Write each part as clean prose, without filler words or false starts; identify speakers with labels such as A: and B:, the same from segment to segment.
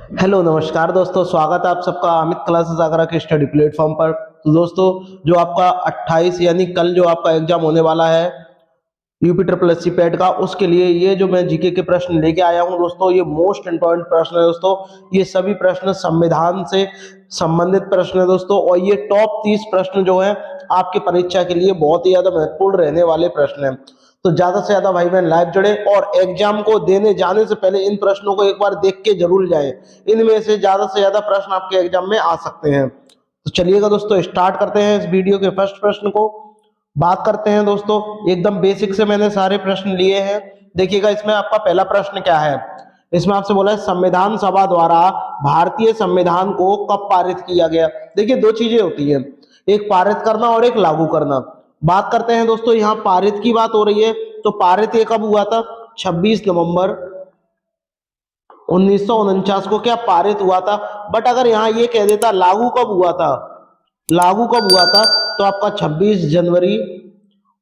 A: Hello नमस्कार दोस्तों, स्वागत है आप सबका अमित क्लासेस आगरा के स्टडी प्लेटफॉर्म पर। तो दोस्तों, जो आपका 28 यानी कल जो आपका एग्जाम होने वाला है UP triple S C PET का, उसके लिए ये जो मैं जीके के प्रश्न लेके आया हूं दोस्तों, ये मोस्ट इंपॉर्टेंट प्रश्न है दोस्तों। ये सभी प्रश्न संविधान से संबंधित प्रश्न है दोस्तों, और ये टॉप 30 प्रश्न जो है आपकी परीक्षा के लिए बहुत ही ज्यादा महत्वपूर्ण रहने वाले प्रश्न हैं। तो ज्यादा से ज्यादा भाई बहन लाइव जुड़े और एग्जाम को देने जाने से पहले इन प्रश्नों को एक बार देख के जरूर जाएं। इनमें से ज्यादा प्रश्न आपके एग्जाम में आ सकते हैं। तो चलिएगा दोस्तों, स्टार्ट करते हैं इस वीडियो के फर्स्ट प्रश्न को। बात करते हैं दोस्तों, एकदम बेसिक से मैंने सारे प्रश्न लिए हैं। देखिएगा इसमें आपका पहला प्रश्न क्या है। इसमें आपसे बोला है संविधान सभा द्वारा भारतीय संविधान को कब पारित किया गया। देखिए, दो चीजें होती है, एक पारित करना और एक लागू करना। बात करते हैं दोस्तों, यहाँ पारित की बात हो रही है, तो पारित ये कब हुआ था? 26 नवंबर 1949 को क्या पारित हुआ था। बट अगर यहाँ ये कह देता लागू कब हुआ था, लागू कब हुआ था, तो आपका 26 जनवरी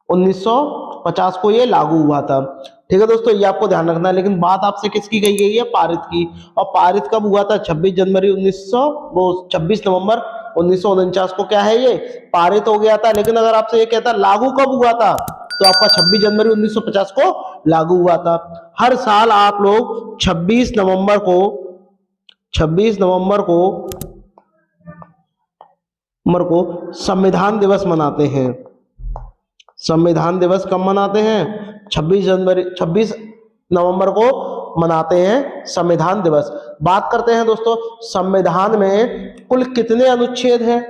A: 1950 को ये लागू हुआ था। ठीक है दोस्तों, ये आपको ध्यान रखना है। लेकिन बात आपसे किसकी कही गई है? पारित की। और पारित कब हुआ था? 26 जनवरी 26 नवंबर 1949 को क्या है, ये पारित हो गया था। लेकिन अगर आपसे ये कहता लागू कब हुआ था, तो आपका 26 जनवरी 1950 को लागू हुआ था। हर साल आप लोग 26 नवंबर को संविधान दिवस मनाते हैं। संविधान दिवस कब मनाते हैं? 26 नवंबर को मनाते हैं संविधान दिवस। बात करते हैं दोस्तों, संविधान में कुल कितने अनुच्छेद हैं?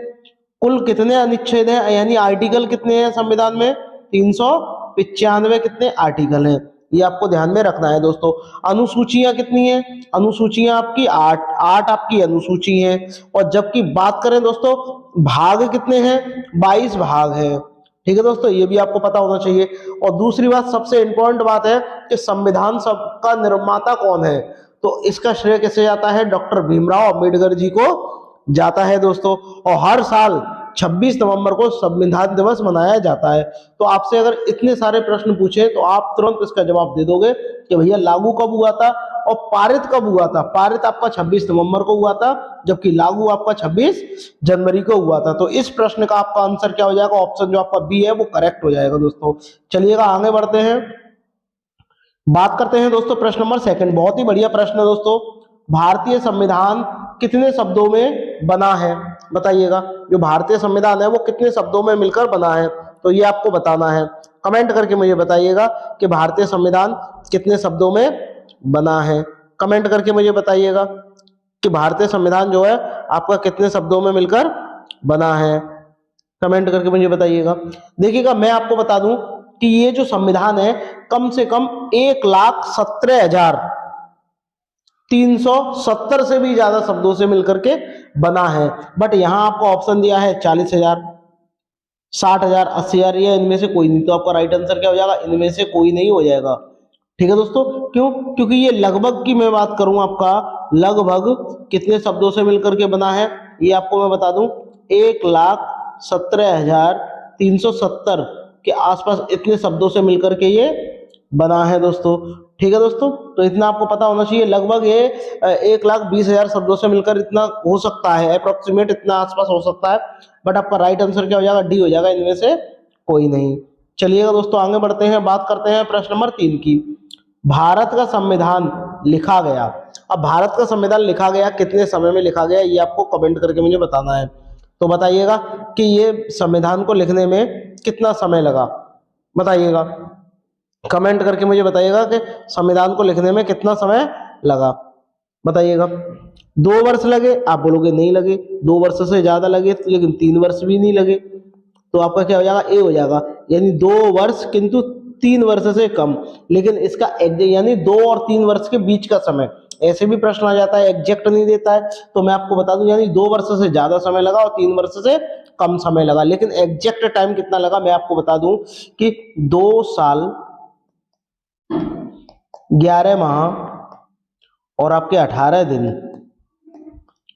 A: कुल कितने अनुच्छेद हैं, यानी आर्टिकल कितने हैं संविधान में? 395 कितने आर्टिकल हैं, ये आपको ध्यान में रखना है दोस्तों। अनुसूचियां कितनी हैं? अनुसूचियां आपकी 8 आपकी अनुसूची हैं। और जबकि बात करें दोस्तों, भाग कितने हैं? 22 भाग हैं। ठीक है दोस्तों, ये भी आपको पता होना चाहिए। और दूसरी बात, सबसे इंपॉर्टेंट बात है कि संविधान का निर्माता कौन है, तो इसका श्रेय किसे जाता है? डॉक्टर भीमराव अंबेडकर जी को जाता है दोस्तों। और हर साल 26 नवंबर को संविधान दिवस मनाया जाता है। तो आपसे अगर इतने सारे प्रश्न पूछे तो आप तुरंत इसका जवाब दे दोगे कि भैया लागू कब हुआ था और पारित कब हुआ था। पारित आपका 26 नवंबर को हुआ था, जबकि लागू आपका 26 जनवरी को हुआ था। तो इस प्रश्न का आपका आंसर क्या हो जाएगा? ऑप्शन जो आपका बी है वो करेक्ट हो जाएगा दोस्तों। चलिएगा आगे बढ़ते हैं, बात करते हैं दोस्तों प्रश्न नंबर सेकंड। बहुत ही बढ़िया प्रश्न है दोस्तों। भारतीय संविधान कितने शब्दों में बना है? बताइएगा, जो भारतीय संविधान है वो कितने शब्दों में मिलकर बना है, तो ये आपको बताना है। कमेंट करके मुझे बताइएगा कि भारतीय संविधान कितने शब्दों में बना है। कमेंट करके मुझे बताइएगा कि भारतीय संविधान जो है आपका कितने शब्दों में मिलकर बना है। कमेंट करके मुझे बताइएगा। देखिएगा, मैं आपको बता दूं कि ये जो संविधान है कम से कम 1,17,370 से भी ज्यादा शब्दों से मिलकर के बना है। बट यहां आपको ऑप्शन दिया है 40,000, 60,000, 80,000, या इनमें से कोई नहीं। तो आपका राइट आंसर क्या हो जाएगा? इनमें से कोई नहीं हो जाएगा। ठीक है दोस्तों, क्यों? क्योंकि ये लगभग की मैं बात करूं, आपका लगभग कितने शब्दों से मिलकर के बना है, ये आपको मैं बता दूं 1,17,370 के आसपास इतने शब्दों से मिलकर के ये बना है दोस्तों। ठीक है दोस्तों, तो इतना आपको पता होना चाहिए। लगभग ये 1,20,000 शब्दों से मिलकर इतना हो सकता है, अप्रोक्सीमेट इतना आसपास हो सकता है। बट आपका राइट आंसर क्या हो जाएगा? डी हो जाएगा, इनमें से कोई नहीं। चलिएगा दोस्तों आगे बढ़ते हैं, बात करते हैं प्रश्न नंबर 3 की। भारत का संविधान लिखा गया। अब भारत का संविधान लिखा गया कितने समय में लिखा गया, ये आपको कमेंट करके मुझे बताना है। तो बताइएगा कि ये संविधान को लिखने में कितना समय लगा, बताइएगा। कमेंट करके मुझे बताइएगा कि संविधान को लिखने में कितना समय लगा, बताइएगा। 2 वर्ष लगे? आप बोलोगे नहीं लगे। 2 वर्ष से ज्यादा लगे, लेकिन 3 वर्ष भी नहीं लगे। तो आपका क्या हो जाएगा? ए हो जाएगा, यानी 2 वर्ष किंतु 3 वर्ष से कम। लेकिन इसका यानी 2 और 3 वर्ष के बीच का समय, ऐसे भी प्रश्न आ जाता है, एग्जैक्ट नहीं देता है। तो मैं आपको बता दूं, यानी 2 वर्ष से ज्यादा समय लगा और 3 वर्ष से कम समय लगा। लेकिन एग्जैक्ट टाइम कितना लगा मैं आपको बता दूं कि 2 साल 11 माह और आपके 18 दिन,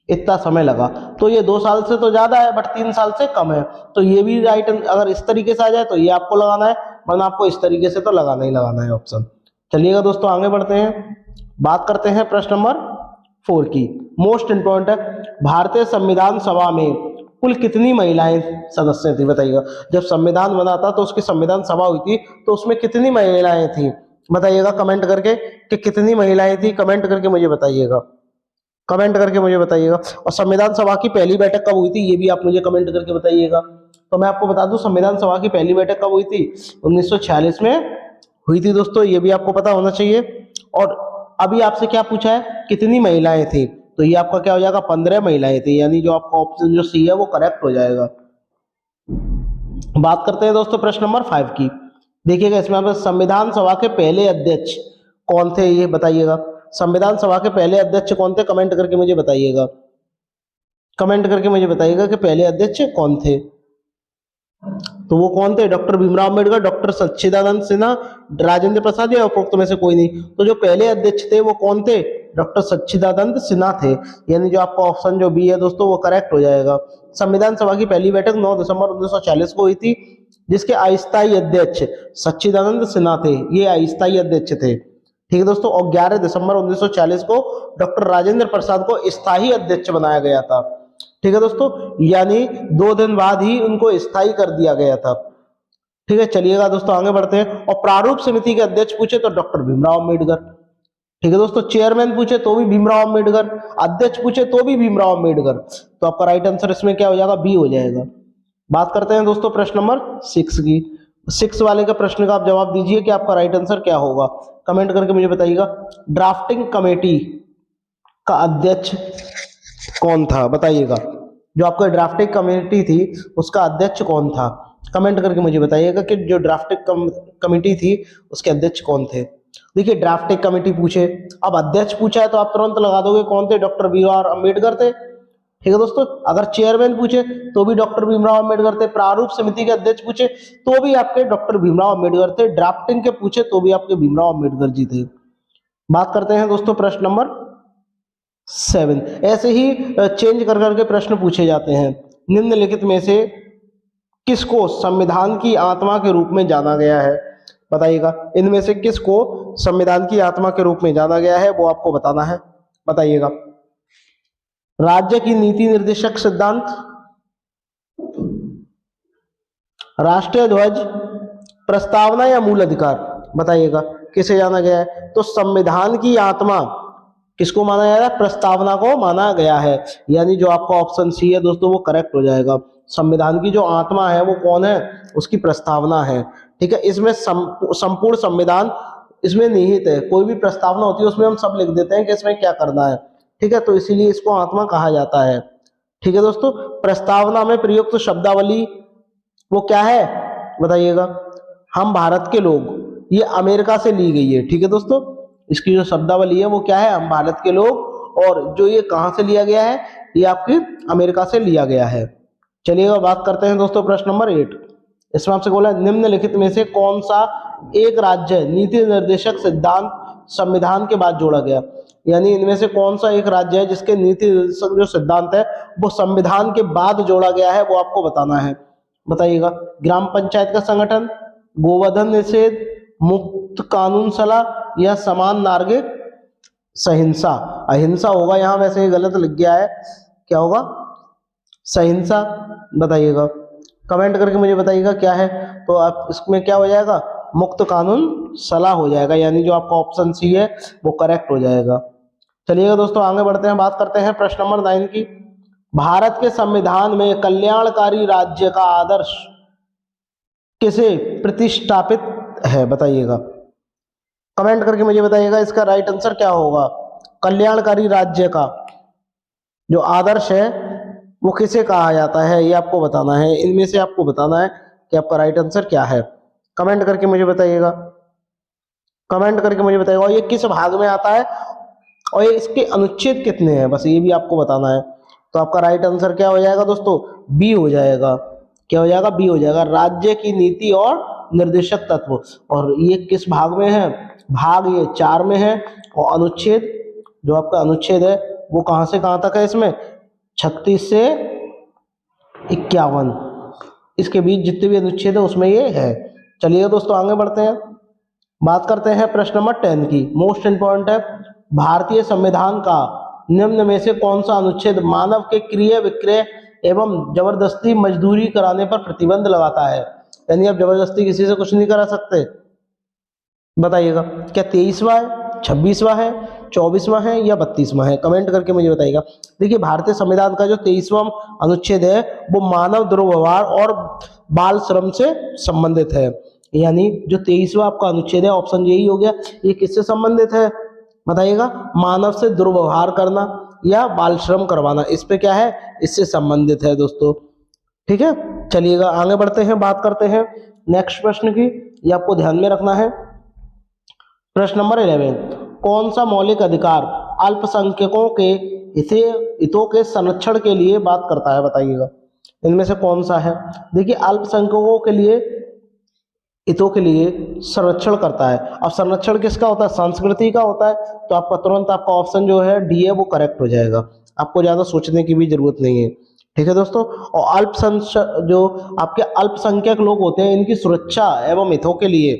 A: इतना समय लगा। तो ये 2 साल से तो ज्यादा है, बट 3 साल से कम है। तो ये भी राइट, अगर इस तरीके से आ जाए तो ये आपको लगाना है, वरना आपको इस तरीके से तो लगाना ही लगाना है ऑप्शन। चलिएगा दोस्तों आगे बढ़ते हैं, बात करते हैं प्रश्न नंबर 4 की। मोस्ट इंपॉर्टेंट है, भारतीय संविधान सभा में कुल कितनी महिलाएं सदस्य थी? बताइएगा। जब संविधान बना था तो उसकी संविधान सभा हुई थी, तो उसमें कितनी महिलाएं थी? बताइएगा कमेंट करके कि कितनी महिलाएं थी, कमेंट करके मुझे बताइएगा, कमेंट करके मुझे बताइएगा। और संविधान सभा की पहली बैठक कब हुई थी, ये भी आप मुझे कमेंट करके बताइएगा। तो मैं आपको बता दूं, संविधान सभा की पहली बैठक कब हुई थी? 1946 में हुई थी दोस्तों, ये भी आपको पता होना चाहिए। और अभी आपसे क्या पूछा है, कितनी महिलाएं थी? तो ये आपका क्या हो जाएगा, 15 महिलाएं थी, यानी जो आपका ऑप्शन जो सी है वो करेक्ट हो जाएगा। बात करते हैं दोस्तों प्रश्न नंबर 5 की। देखिएगा इसमें आपका संविधान सभा के पहले अध्यक्ष कौन थे, ये बताइएगा। संविधान सभा के पहले अध्यक्ष कौन थे, कमेंट करके मुझे बताइएगा, कमेंट करके मुझे बताइएगा कि पहले अध्यक्ष कौन थे। तो वो कौन थे? डॉक्टर भीमराव अम्बेडकर, डॉक्टर सच्चिदानंद सिन्हा, राजेंद्र प्रसाद या उपरोक्त में से कोई नहीं। तो जो पहले अध्यक्ष थे वो कौन थे? डॉक्टर सच्चिदानंद सिन्हा थे, यानी जो आपका ऑप्शन जो बी है दोस्तों वो करेक्ट हो जाएगा। संविधान सभा की पहली बैठक 9 दिसंबर 1940 को हुई थी, जिसके अस्थायी अध्यक्ष सच्चिदानंद सिन्हा थे, ये अस्थायी अध्यक्ष थे, ठीक है दोस्तों। और 11 दिसंबर 1940 को डॉक्टर राजेंद्र प्रसाद को स्थायी अध्यक्ष बनाया गया था, ठीक है दोस्तों, यानी 2 दिन बाद ही उनको स्थायी कर दिया गया था, ठीक है। चलिएगा दोस्तों आगे बढ़ते हैं। और प्रारूप समिति के अध्यक्ष पूछे तो डॉक्टर भीमराव अम्बेडकर, ठीक है दोस्तों। चेयरमैन पूछे तो भी भीमराव अम्बेडकर, अध्यक्ष पूछे तो भी भीमराव अम्बेडकर। तो आपका राइट आंसर इसमें क्या हो जाएगा, बी हो जाएगा। बात करते हैं दोस्तों प्रश्न नंबर 6 की। 6 वाले का प्रश्न का आप जवाब दीजिए कि आपका राइट आंसर क्या होगा, कमेंट करके मुझे बताइएगा। ड्राफ्टिंग कमेटी का अध्यक्ष कौन था, बताइएगा। जो आपका ड्राफ्टिंग कमेटी थी उसका अध्यक्ष कौन था, कमेंट करके मुझे बताइएगा कि जो ड्राफ्टिंग कमेटी थी उसके अध्यक्ष कौन थे। देखिए ड्राफ्टिंग कमेटी पूछे, अब अध्यक्ष पूछा है तो आप तुरंत लगा दोगे कौन थे, डॉक्टर भीमराव अम्बेडकर थे, ठीक है दोस्तों। अगर चेयरमैन पूछे तो भी डॉक्टर भीमराव अम्बेडकर थे, प्रारूप समिति के अध्यक्ष पूछे तो भी आपके डॉक्टर भीमराव अम्बेडकर थे, ड्राफ्टिंग के पूछे तो भी आपके भीमराव अम्बेडकर जी थे। बात करते हैं दोस्तों प्रश्न नंबर 7। ऐसे ही चेंज कर करके प्रश्न पूछे जाते हैं। निम्नलिखित में से किसको संविधान की आत्मा के रूप में जाना गया है, बताइएगा। इनमें से किसको संविधान की आत्मा के रूप में जाना गया है वो आपको बताना है, बताइएगा। राज्य की नीति निर्देशक सिद्धांत, राष्ट्रीय ध्वज, प्रस्तावना या मूल अधिकार, बताइएगा किसे जाना गया है। तो संविधान की आत्मा किसको माना जा रहा है, प्रस्तावना को माना गया है, यानी जो आपका ऑप्शन सी है दोस्तों वो करेक्ट हो जाएगा। संविधान की जो आत्मा है वो कौन है, उसकी प्रस्तावना है, ठीक है। इसमें संपूर्ण संविधान इसमें निहित है, कोई भी प्रस्तावना होती है उसमें हम सब लिख देते हैं कि इसमें क्या करना है, ठीक है, तो इसीलिए इसको आत्मा कहा जाता है, ठीक है दोस्तों। प्रस्तावना में प्रयुक्त शब्दावली वो क्या है, बताइएगा। हम भारत के लोग, ये अमेरिका से ली गई है, ठीक है दोस्तों। इसकी जो शब्दावली है वो क्या है, हम भारत के लोग, और जो ये कहां से लिया गया है, ये आपकी अमेरिका से लिया गया है। चलिएगा बात करते हैं दोस्तों प्रश्न नंबर 8। इसमें आपसे बोला निम्नलिखित में से कौन सा एक राज्य नीति निर्देशक सिद्धांत संविधान के बाद जोड़ा गया, यानी इनमें से कौन सा एक राज्य है जिसके नीति निर्देशक जो सिद्धांत है वो संविधान के बाद जोड़ा गया है, वो आपको बताना है, बताइएगा। ग्राम पंचायत का संगठन, गोवधन निषेध, मुक्त कानून सलाह या समान नागरिक सहिंसा। अहिंसा होगा यहाँ, वैसे ये गलत लिख गया है, क्या होगा, सहिंसा, बताइएगा। कमेंट करके मुझे बताइएगा क्या है। तो आप इसमें क्या हो जाएगा, मुक्त कानून सलाह हो जाएगा, यानी जो आपका ऑप्शन सी है वो करेक्ट हो जाएगा। चलिएगा दोस्तों आगे बढ़ते हैं, बात करते हैं प्रश्न नंबर 9 की। भारत के संविधान में कल्याणकारी राज्य का आदर्श किसे प्रतिष्ठापित है, बताइएगा। कमेंट करके मुझे बताइएगा इसका राइट आंसर क्या होगा। कल्याणकारी राज्य का जो आदर्श है वो किसे कहा जाता है, ये आपको बताना है। इनमें से आपको बताना है कि आपका राइट आंसर क्या है, कमेंट करके मुझे बताइएगा, कमेंट करके मुझे बताइएगा। और ये किस भाग में आता है और ये इसके अनुच्छेद कितने हैं, बस ये भी आपको बताना है। तो आपका राइट आंसर क्या हो जाएगा दोस्तों, बी हो जाएगा। क्या हो जाएगा, बी हो जाएगा। राज्य की नीति और निर्देशक तत्व, और ये किस भाग में है, भाग ये 4 में है। और अनुच्छेद, जो आपका अनुच्छेद है वो कहां से कहां तक है, इसमें 36 से 51, इसके बीच जितने भी अनुच्छेद है उसमें ये है। चलिए दोस्तों आगे बढ़ते हैं, बात करते हैं प्रश्न नंबर 10 की। मोस्ट इंपॉर्टेंट है, भारतीय संविधान का निम्न में से कौन सा अनुच्छेद मानव के क्रय विक्रय एवं जबरदस्ती मजदूरी कराने पर प्रतिबंध लगाता है? यानी आप जबरदस्ती किसी से कुछ नहीं करा सकते। बताइएगा, क्या 23वां है, 26वां है, 24वां है या 32वां है? कमेंट करके मुझे बताइएगा। देखिए, भारतीय संविधान का जो 23वां अनुच्छेद है वो मानव दुर्व्यवहार और बाल श्रम से संबंधित है। यानी जो 23वां आपका अनुच्छेद है, ऑप्शन यही हो गया। ये किससे संबंधित है? बताइएगा, मानव से दुर्व्यवहार करना या बाल श्रम करवाना, इस पे क्या है, इससे संबंधित है दोस्तों। ठीक है, चलिएगा आगे बढ़ते हैं, बात करते हैं नेक्स्ट प्रश्न की। ये आपको ध्यान में रखना है। प्रश्न नंबर 11, कौन सा मौलिक अधिकार अल्पसंख्यकों के हितों के संरक्षण के लिए बात करता है? बताइएगा, इनमें से कौन सा है? देखिए, अल्पसंख्यकों के लिए हितों के लिए संरक्षण करता है। अब संरक्षण किसका होता है? संस्कृति का होता है। तो आपका तुरंत आपका ऑप्शन जो है डी है वो करेक्ट हो जाएगा, आपको ज्यादा सोचने की भी जरूरत नहीं है। ठीक है दोस्तों, और जो आपके अल्पसंख्यक लोग होते हैं इनकी सुरक्षा एवं हितों के लिए,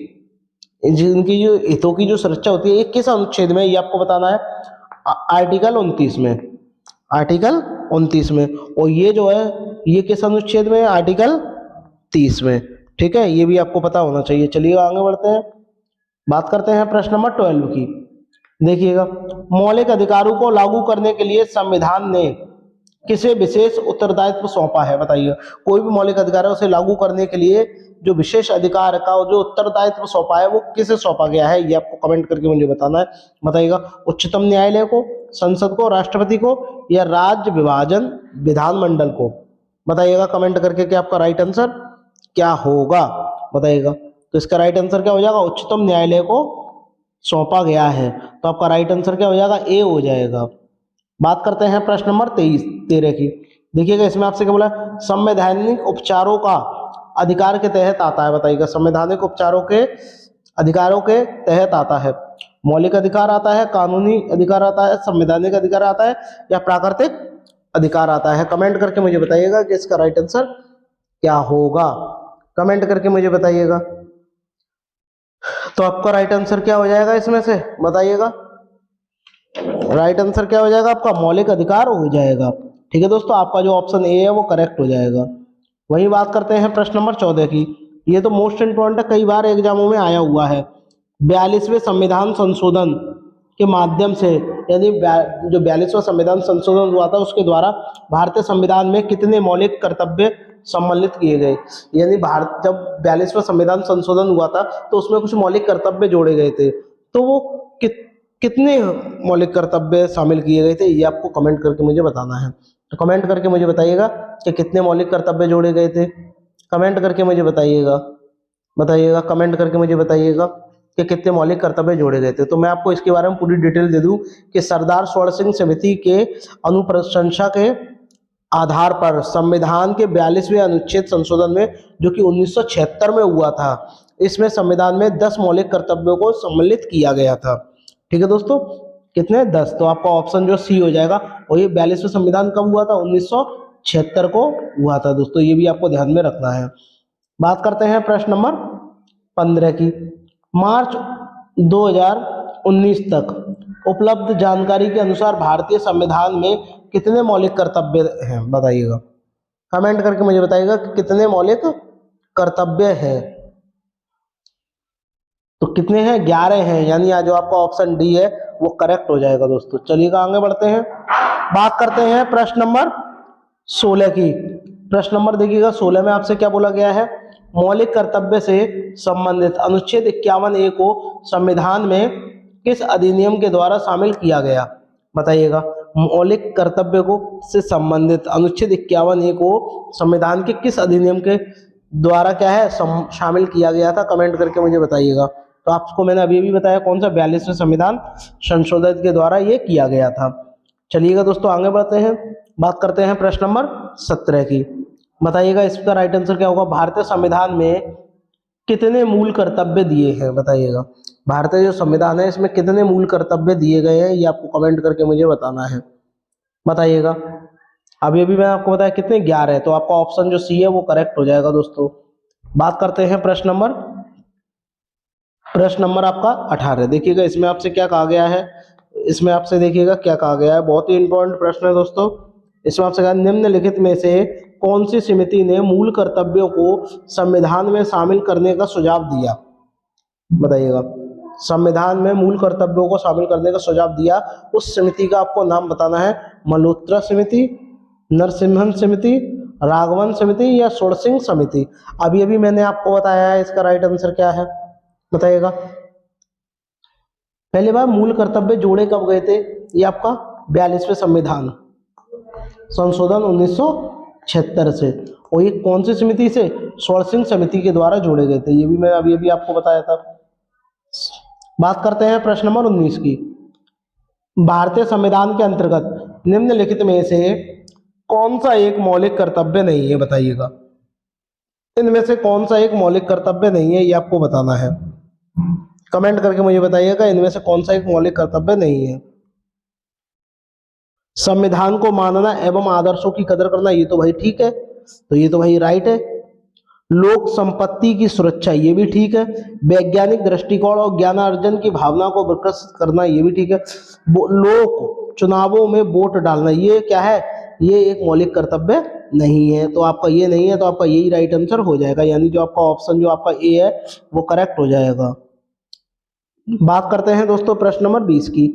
A: जिनकी जो हितों की जो सुरक्षा होती है, ये किस अनुच्छेद में, ये आपको बताना है। आर्टिकल 29 में, आर्टिकल 29 में। और ये जो है ये किस अनुच्छेद में है? आर्टिकल 30 में। ठीक है, ये भी आपको पता होना चाहिए। चलिए आगे बढ़ते हैं, बात करते हैं प्रश्न नंबर 12 की। देखिएगा, मौलिक अधिकारों को लागू करने के लिए संविधान ने किसे विशेष उत्तरदायित्व सौंपा है? बताइए, कोई भी मौलिक अधिकार है उसे लागू करने के लिए जो विशेष अधिकार का जो उत्तरदायित्व सौंपा है वो किसे सौंपा गया है? ये आपको कमेंट करके मुझे बताना है। बताइएगा, उच्चतम न्यायालय को, संसद को, राष्ट्रपति को या राज्य विभाजन विधानमंडल को? बताइएगा कमेंट करके कि आपका राइट आंसर क्या होगा। बताइएगा, तो इसका राइट आंसर क्या हो जाएगा? उच्चतम न्यायालय को सौंपा गया है। तो आपका राइट आंसर क्या हो जाएगा? ए हो जाएगा। बात करते हैं प्रश्न नंबर 13 की। देखिएगा, इसमें आपसे क्या बोला? संवैधानिक उपचारों का अधिकार के तहत आता है। बताइएगा, संवैधानिक उपचारों के अधिकारों के तहत आता है। मौलिक अधिकार आता है, कानूनी अधिकार आता है, संवैधानिक अधिकार आता है या प्राकृतिक अधिकार आता है? कमेंट करके मुझे बताइएगा कि इसका राइट आंसर क्या होगा। कमेंट करके मुझे बताइएगा। तो आपका राइट आंसर क्या हो जाएगा इसमें से? बताइएगा, राइट आंसर क्या हो जाएगा आपका? मौलिक अधिकार हो जाएगा। ठीक है दोस्तों, आपका जो ऑप्शन ए है वो करेक्ट हो जाएगा। वही बात करते हैं प्रश्न नंबर 14 की। ये तो मोस्ट इंपॉर्टेंट है, कई बार एग्जामों में आया हुआ है। 42वें संविधान संशोधन के माध्यम से, यदि जो 42वां संविधान संशोधन हुआ था उसके द्वारा भारतीय संविधान में कितने मौलिक कर्तव्य सम्मिलित किए गए? यानी भारत जब 42वां संविधान संशोधन हुआ था तो उसमें कुछ मौलिक कर्तव्य जोड़े गए थे, तो वो कितने मौलिक कर्तव्य शामिल किए गए थे? ये आपको कमेंट करके मुझे बताना है। तो कमेंट करके मुझे बताइएगा कि कितने मौलिक कर्तव्य जोड़े गए थे। कमेंट करके मुझे बताइएगा। बताइएगा, कमेंट करके मुझे बताइएगा कि कितने मौलिक कर्तव्य जोड़े गए थे। तो मैं आपको इसके बारे में पूरी डिटेल दे दूं कि सरदार स्वर्ण सिंह समिति के अनुप्रशंसा के आधार पर संविधान के 42वें अनुच्छेद संशोधन में, जो कि 1976 में हुआ था, इसमें संविधान में 10 मौलिक कर्तव्यों को सम्मिलित किया गया था। ठीक है दोस्तों, कितने? 10। तो आपका ऑप्शन जो सी हो जाएगा। और ये 42वां संविधान कब हुआ था? 1976 को हुआ था दोस्तों, ये भी आपको ध्यान में रखना है। बात करते हैं प्रश्न नंबर 15 की। मार्च 2019 तक उपलब्ध जानकारी के अनुसार भारतीय संविधान में कितने मौलिक कर्तव्य हैं? बताइएगा, कमेंट करके मुझे बताइएगा कि कितने मौलिक कर्तव्य हैं। तो कितने हैं? 11 हैं। यानी आज जो आपका ऑप्शन डी है वो करेक्ट हो जाएगा दोस्तों। चलिएगा आगे बढ़ते हैं, बात करते हैं प्रश्न नंबर 16 की। प्रश्न नंबर देखिएगा 16 में आपसे क्या बोला गया है? मौलिक कर्तव्य से संबंधित अनुच्छेद 51A को संविधान में किस अधिनियम के द्वारा शामिल किया गया? बताइएगा, मौलिक कर्तव्य को से संबंधित अनुच्छेद 51A को संविधान के किस अधिनियम के द्वारा क्या है शामिल किया गया था? कमेंट करके मुझे बताइएगा। तो आपको मैंने अभी भी बताया कौन सा 42वें संविधान संशोधन के द्वारा ये किया गया था। चलिएगा दोस्तों आगे बढ़ते हैं, बात करते हैं प्रश्न नंबर 17 की। बताइएगा, इसका राइट आंसर क्या होगा? भारतीय संविधान में कितने मूल कर्तव्य दिए हैं? बताइएगा, भारतीय जो संविधान है इसमें कितने मूल कर्तव्य दिए गए हैं, ये आपको कमेंट करके मुझे बताना है। बताइएगा, अभी मैं आपको बताया कितने? 11 है। तो आपका ऑप्शन जो सी है वो करेक्ट हो जाएगा दोस्तों। बात करते हैं प्रश्न नंबर आपका 18। देखिएगा, इसमें आपसे क्या कहा गया है? इसमें आपसे देखिएगा क्या कहा गया है, बहुत ही इंपॉर्टेंट प्रश्न है दोस्तों। इसमें आपसे कहा निम्नलिखित में से कौन सी समिति ने मूल कर्तव्यों को संविधान में शामिल करने का सुझाव दिया, बताइएगा। संविधान में मूल कर्तव्यों को शामिल करने का सुझाव दिया, उस समिति का आपको नाम बताना है। मल्होत्रा समिति, नरसिम्हन समिति, राघवन समिति या सोरसिंह समिति। अभी अभी मैंने आपको बताया है, इसका राइट आंसर क्या है, बताइएगा। पहली बार मूल कर्तव्य जोड़े कब गए थे, ये आपका 42वें संविधान संशोधन 1976 से। और ये कौन सी समिति से, सोरसिंह समिति के द्वारा जोड़े गए थे, ये भी मैं अभी अभी आपको बताया था। बात करते हैं प्रश्न नंबर 19 की। भारतीय संविधान के अंतर्गत निम्नलिखित में से कौन सा एक मौलिक कर्तव्य नहीं है, बताइएगा। इनमें से कौन सा एक मौलिक कर्तव्य नहीं है, ये आपको बताना है। कमेंट करके मुझे बताइएगा इनमें से कौन सा एक मौलिक कर्तव्य नहीं है। संविधान को मानना एवं आदर्शों की कदर करना, ये तो भाई ठीक है, तो ये तो भाई राइट है। लोक संपत्ति की सुरक्षा, ये भी ठीक है। वैज्ञानिक दृष्टिकोण और ज्ञानार्जन की भावना को विकसित करना, ये भी ठीक है। लोक चुनावों में वोट डालना, ये क्या है, ये एक मौलिक कर्तव्य नहीं है। तो आपका ये नहीं है, तो आपका यही राइट आंसर हो जाएगा, यानी जो आपका ऑप्शन जो आपका ए है वो करेक्ट हो जाएगा। बात करते हैं दोस्तों प्रश्न नंबर 20 की।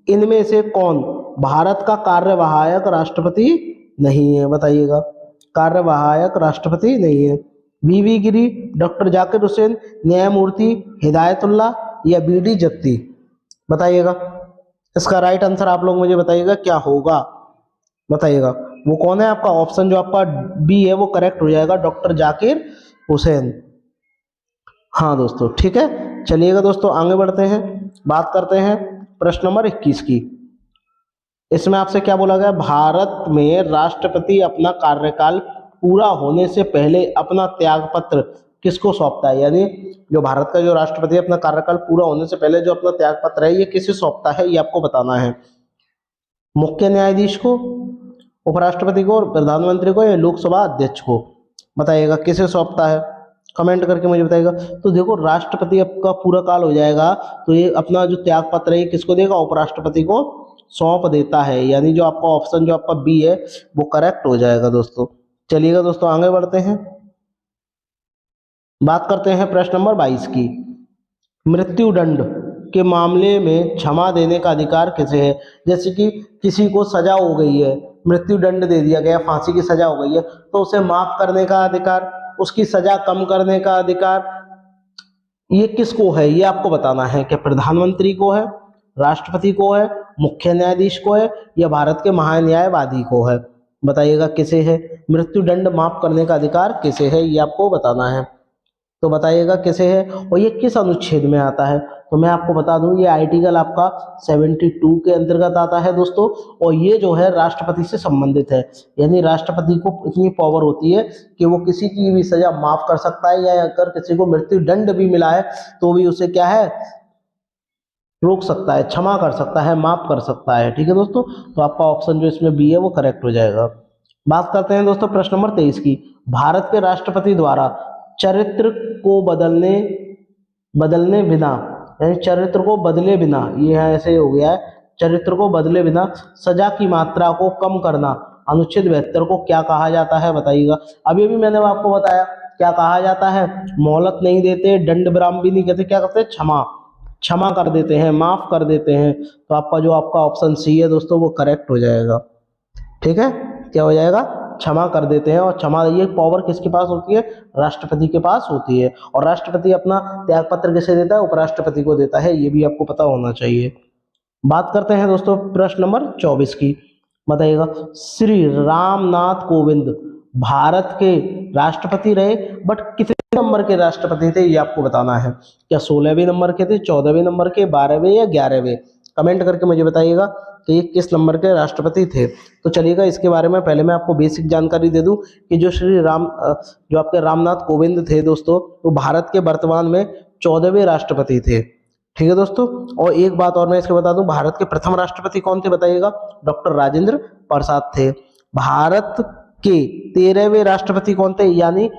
A: इनमें से कौन भारत का कार्यवाहक राष्ट्रपति नहीं है, बताइएगा। कार्यवाहक राष्ट्रपति नहीं है। वीवी गिरी, डॉक्टर जाकिर हुसैन, न्यायमूर्ति हिदायतुल्ला या बीडी जत्ती, बताइएगा। इसका राइट आंसर आप लोग मुझे बताइएगा क्या होगा, बताइएगा। वो कौन है, आपका ऑप्शन जो आपका बी है वो करेक्ट हो जाएगा, डॉक्टर जाकिर हुसैन। हाँ दोस्तों, ठीक है। चलिएगा दोस्तों आगे बढ़ते हैं, बात करते हैं प्रश्न नंबर 21 की। इसमें आपसे क्या बोला गया, भारत में राष्ट्रपति अपना कार्यकाल पूरा होने से पहले अपना त्याग पत्र किसको सौंपता है, यानी जो भारत का जो राष्ट्रपति अपना कार्यकाल पूरा होने से पहले जो अपना त्याग पत्र है ये किसे सौंपता है, ये आपको बताना है। मुख्य न्यायाधीश को, उपराष्ट्रपति को, प्रधानमंत्री को या लोकसभा अध्यक्ष को, बताइएगा किसे सौंपता है, कमेंट करके मुझे बताइएगा। तो देखो राष्ट्रपति आपका पूरा काल हो जाएगा तो ये अपना जो त्याग पत्र है किसको देगा, उपराष्ट्रपति को सौंप देता है, यानी जो आपका ऑप्शन जो आपका बी है वो करेक्ट हो जाएगा दोस्तों। चलिएगा दोस्तों आगे बढ़ते हैं, बात करते हैं प्रश्न नंबर 22 की। मृत्युदंड के मामले में क्षमा देने का अधिकार किसे है, जैसे कि किसी को सजा हो गई है, मृत्युदंड दे दिया गया, फांसी की सजा हो गई है, तो उसे माफ करने का अधिकार, उसकी सजा कम करने का अधिकार, ये किसको है, ये आपको बताना है। क्या प्रधानमंत्री को है, राष्ट्रपति को है, मुख्य न्यायाधीश को है या भारत के महान्यायवादी को है, बताइएगा किसे है। मृत्युदंड माफ करने का अधिकार किसे है, ये आपको बताना है, तो बताइएगा किसे है और ये किस अनुच्छेद में आता है। तो मैं आपको बता दूं ये आर्टिकल आपका 72 के अंतर्गत आता है दोस्तों, और ये जो है राष्ट्रपति से संबंधित है, यानी राष्ट्रपति को इतनी पावर होती है कि वो किसी की भी सजा माफ कर सकता है, या अगर किसी को मृत्युदंड भी मिला है तो भी उसे क्या है, रोक सकता है, क्षमा कर सकता है, माफ कर सकता है। ठीक है दोस्तों, तो आपका ऑप्शन जो इसमें बी है वो करेक्ट हो जाएगा। बात करते हैं दोस्तों प्रश्न नंबर 23 की। भारत के राष्ट्रपति द्वारा चरित्र को बदलने बिना, यानी चरित्र को बदले बिना, ये है ऐसे हो गया है, चरित्र को बदले बिना सजा की मात्रा को कम करना अनुच्छेद 72 को क्या कहा जाता है, बताइएगा। अभी भी मैंने आपको बताया क्या कहा जाता है, मोहलत नहीं देते, दंड विराम भी नहीं कहते, क्या करते हैं, क्षमा कर देते हैं, माफ कर देते हैं। तो आपका जो आपका ऑप्शन सी है दोस्तों वो करेक्ट हो जाएगा। ठीक है, क्या हो जाएगा, क्षमा कर देते हैं। और क्षमा ये पावर किसके पास होती है, राष्ट्रपति के पास होती है। और राष्ट्रपति अपना त्याग पत्र किसे देता है, उपराष्ट्रपति को देता है, ये भी आपको पता होना चाहिए। बात करते हैं दोस्तों प्रश्न नंबर 24 की, बताइएगा। श्री रामनाथ कोविंद भारत के राष्ट्रपति रहे, बट कितने नंबर के राष्ट्रपति थे, ये आपको बताना है। क्या 16वें नंबर के थे, 14वें नंबर के, 12वें या 11वें, कमेंट करके मुझे बताइएगा कि ये किस नंबर के राष्ट्रपति थे। तो चलिएगा इसके बारे में पहले मैं आपको बेसिक जानकारी दे दूं कि जो आपके रामनाथ कोविंद थे दोस्तों, वो भारत के वर्तमान में 14वें राष्ट्रपति थे। ठीक है दोस्तों, और एक बात और मैं इसके बता दूं, भारत के प्रथम राष्ट्रपति कौन थे, बताइएगा, डॉक्टर राजेंद्र प्रसाद थे। भारत के 13वें राष्ट्रपति कौन थे, यानी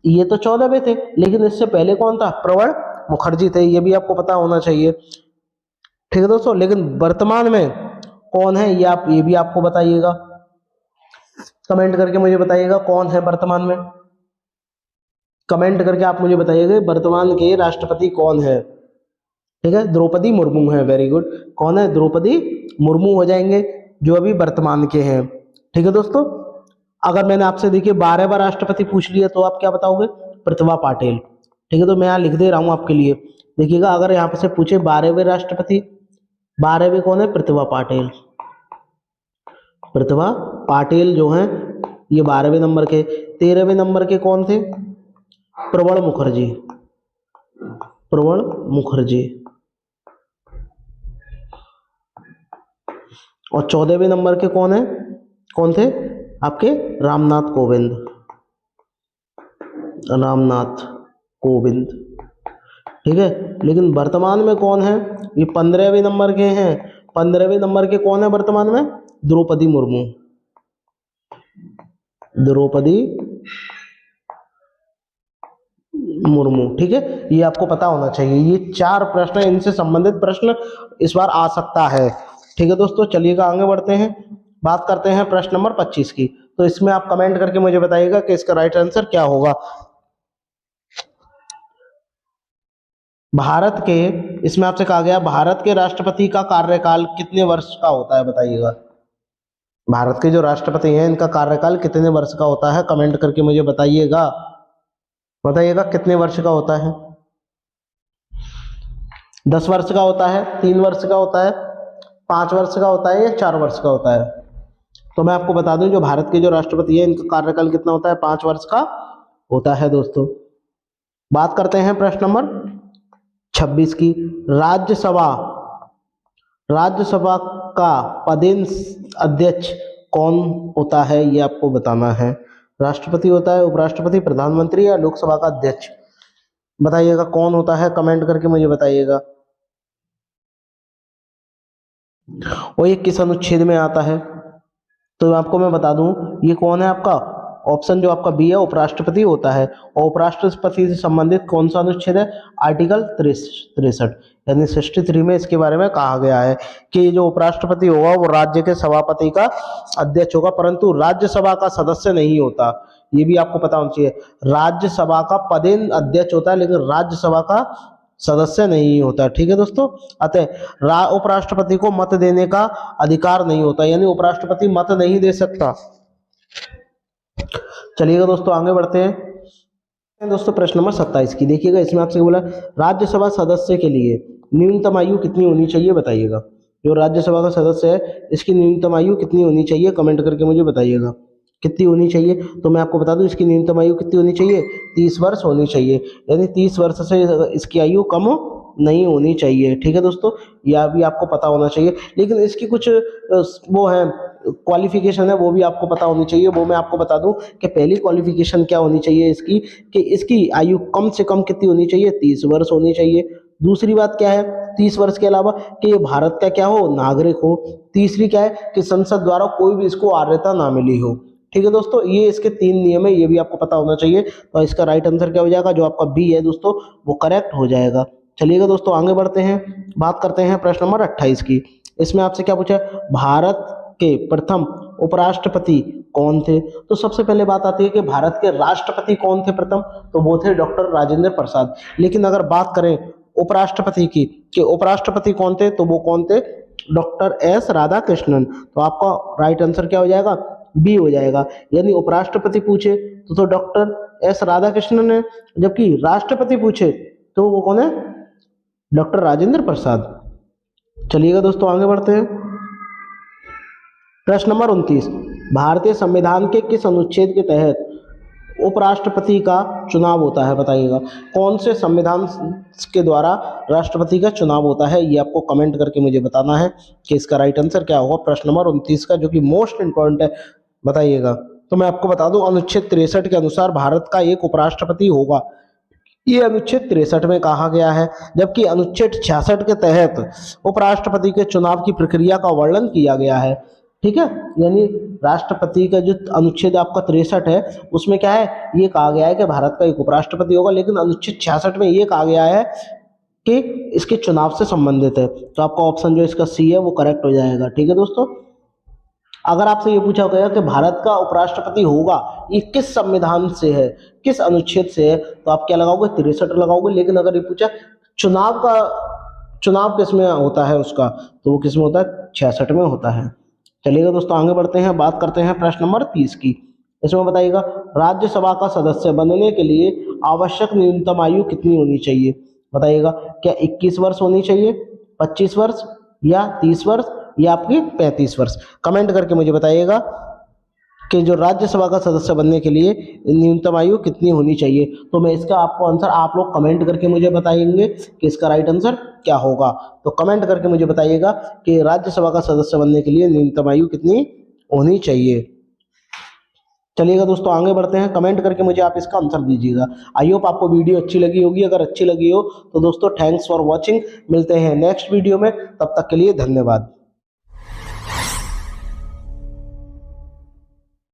A: ये तो 14वें थे, लेकिन इससे पहले कौन था, प्रणब मुखर्जी थे, ये भी आपको पता होना चाहिए। ठीक है दोस्तों। लेकिन वर्तमान में कौन है ये भी आपको बताइएगा, कमेंट करके मुझे बताइएगा कौन है वर्तमान में। कमेंट करके आप मुझे बताइएगा वर्तमान के राष्ट्रपति कौन है। ठीक है, द्रौपदी मुर्मू है। Very good. कौन है? द्रौपदी मुर्मू हो जाएंगे, जो अभी वर्तमान के हैं। ठीक है दोस्तों। अगर मैंने आपसे देखिए 12वां राष्ट्रपति पूछ लिया तो आप क्या बताओगे? प्रतिभा पाटिल। ठीक है, तो मैं यहाँ लिख दे रहा हूँ आपके लिए। देखिएगा, अगर यहाँ पे से पूछे 12वें राष्ट्रपति, 12वें कौन है? प्रतिभा पाटिल। प्रतिभा पाटिल जो हैं ये 12वें नंबर के। 13वें नंबर के कौन थे? प्रणब मुखर्जी। प्रणब मुखर्जी। और 14वें नंबर के कौन है? कौन थे? आपके रामनाथ कोविंद। रामनाथ कोविंद। ठीक है, लेकिन वर्तमान में कौन है? ये 15वें नंबर के हैं। 15वें नंबर के कौन है वर्तमान में? द्रौपदी मुर्मू। द्रौपदी मुर्मू। ठीक है, ये आपको पता होना चाहिए। ये 4 प्रश्न है, इनसे संबंधित प्रश्न इस बार आ सकता है। ठीक है दोस्तों, चलिएगा आगे बढ़ते हैं, बात करते हैं प्रश्न नंबर 25 की। तो इसमें आप कमेंट करके मुझे बताइएगा कि इसका राइट आंसर क्या होगा। भारत के, इसमें आपसे कहा गया भारत के राष्ट्रपति का कार्यकाल कितने वर्ष का होता है? बताइएगा। भारत के जो राष्ट्रपति हैं इनका कार्यकाल कितने वर्ष का होता है? कमेंट करके मुझे बताइएगा। बताइएगा कितने वर्ष का होता है? 10 वर्ष का होता है, 3 वर्ष का होता है, 5 वर्ष का होता है या 4 वर्ष का होता है? तो मैं आपको बता दूं, जो भारत के जो राष्ट्रपति है इनका कार्यकाल कितना होता है? 5 वर्ष का होता है दोस्तों। बात करते हैं प्रश्न नंबर 26 की। राज्यसभा, राज्यसभा का पदेन अध्यक्ष कौन होता है? ये आपको बताना है। राष्ट्रपति होता है, उपराष्ट्रपति, प्रधानमंत्री या लोकसभा का अध्यक्ष? बताइएगा कौन होता है, कमेंट करके मुझे बताइएगा। वो ये किस अनुच्छेद में आता है? तो आपको मैं बता दूं, ये कौन है आपका? ऑप्शन जो आपका बी है, उपराष्ट्रपति होता है। और उपराष्ट्रपति से संबंधित कौन सा अनुच्छेद है? आर्टिकल 63, यानी 63 में इसके बारे में कहा गया है कि जो उपराष्ट्रपति होगा वो राज्य के सभापति का अध्यक्ष होगा, परंतु राज्यसभा का सदस्य नहीं होता। ये भी आपको पता होना चाहिए। राज्यसभा का पदेन अध्यक्ष होता है, लेकिन राज्यसभा का सदस्य नहीं होता। ठीक है दोस्तों। अतः उपराष्ट्रपति को मत देने का अधिकार नहीं होता, यानी उपराष्ट्रपति मत नहीं दे सकता। चलिएगा दोस्तों आगे बढ़ते हैं। दोस्तों प्रश्न नंबर 27 की देखिएगा, इसमें आपसे बोला राज्यसभा सदस्य के लिए न्यूनतम आयु कितनी होनी चाहिए? बताइएगा। जो राज्यसभा का सदस्य है इसकी न्यूनतम आयु कितनी होनी चाहिए? कमेंट करके मुझे बताइएगा कितनी होनी चाहिए। तो मैं आपको बता दूं, इसकी न्यूनतम आयु कितनी होनी चाहिए? 30 वर्ष होनी चाहिए, यानी 30 वर्ष से इसकी आयु कम नहीं होनी चाहिए। ठीक है दोस्तों, यह भी आपको पता होना चाहिए। लेकिन इसकी कुछ वो है क्वालिफिकेशन है, वो भी आपको पता होनी चाहिए। वो मैं आपको बता दूं कि पहली क्वालिफिकेशन क्या होनी चाहिए इसकी, कि इसकी आयु कम से कम कितनी होनी चाहिए? 30 वर्ष होनी चाहिए। दूसरी बात क्या है 30 वर्ष के अलावा? कि ये भारत का क्या हो? नागरिक हो। तीसरी क्या है? कि संसद द्वारा कोई भी इसको आर्यता ना मिली हो। ठीक है दोस्तों, ये इसके 3 नियम है, ये भी आपको पता होना चाहिए। तो इसका राइट आंसर क्या हो जाएगा? जो आपका बी है दोस्तों वो करेक्ट हो जाएगा। चलिएगा दोस्तों आगे बढ़ते हैं, बात करते हैं प्रश्न नंबर 28 की। इसमें आपसे क्या पूछा है? भारत के प्रथम उपराष्ट्रपति कौन थे? तो सबसे पहले बात आती है कि भारत के राष्ट्रपति कौन थे प्रथम? तो वो थे डॉक्टर राजेंद्र प्रसाद। लेकिन अगर बात करें उपराष्ट्रपति की, कि उपराष्ट्रपति कौन थे, तो वो कौन थे? Doctor S Radhakrishnan. तो आपका राइट आंसर क्या हो जाएगा? बी हो जाएगा। यानी उपराष्ट्रपति पूछे तो डॉक्टर एस राधाकृष्णन है, जबकि राष्ट्रपति पूछे तो वो कौन है? डॉक्टर राजेंद्र प्रसाद। चलिएगा दोस्तों आगे बढ़ते हैं। प्रश्न नंबर 29, भारतीय संविधान के किस अनुच्छेद के तहत उपराष्ट्रपति का चुनाव होता है? बताइएगा कौन से संविधान के द्वारा राष्ट्रपति का चुनाव होता है? ये आपको कमेंट करके मुझे बताना है कि इसका राइट आंसर क्या होगा प्रश्न नंबर 29 का, जो कि मोस्ट इंपॉर्टेंट है। बताइएगा। तो मैं आपको बता दूं, अनुच्छेद 63 के अनुसार भारत का एक उपराष्ट्रपति होगा। ये अनुच्छेद 63 में कहा गया है, जबकि अनुच्छेद 66 के तहत उपराष्ट्रपति के चुनाव की प्रक्रिया का वर्णन किया गया है। ठीक है, यानी राष्ट्रपति का जो अनुच्छेद आपका 63 है उसमें क्या है? ये कहा गया है कि भारत का एक उपराष्ट्रपति होगा, लेकिन अनुच्छेद 66 में ये कहा गया है कि इसके चुनाव से संबंधित है। तो आपका ऑप्शन जो इसका सी है वो करेक्ट हो जाएगा। ठीक है दोस्तों, अगर आपसे ये पूछा गया कि भारत का उपराष्ट्रपति होगा ये किस संविधान से है, किस अनुच्छेद से है, तो आप क्या लगाओगे, 63 लगाओगे। लेकिन अगर ये पूछा चुनाव किस में होता है उसका, तो वो किस में होता है, 66 में होता है। चलिएगा दोस्तों आगे बढ़ते हैं, बात करते हैं प्रश्न नंबर 30 की। इसमें बताइएगा राज्यसभा का सदस्य बनने के लिए आवश्यक न्यूनतम आयु कितनी होनी चाहिए। बताइएगा, क्या 21 वर्ष होनी चाहिए, 25 वर्ष या 30 वर्ष या आपकी 35 वर्ष। कमेंट करके मुझे बताइएगा कि जो राज्यसभा का सदस्य बनने के लिए न्यूनतम आयु कितनी होनी चाहिए। तो मैं इसका आपको आंसर आप लोग कमेंट करके मुझे बताएंगे कि इसका राइट आंसर क्या होगा। तो कमेंट करके मुझे बताइएगा कि राज्यसभा का सदस्य बनने के लिए न्यूनतम आयु कितनी होनी चाहिए। चलिएगा दोस्तों आगे बढ़ते हैं, कमेंट करके मुझे आप इसका आंसर दीजिएगा। आई होप आपको वीडियो अच्छी लगी होगी। अगर अच्छी लगी हो तो दोस्तों थैंक्स फॉर वॉचिंग। मिलते हैं नेक्स्ट वीडियो में, तब तक के लिए धन्यवाद।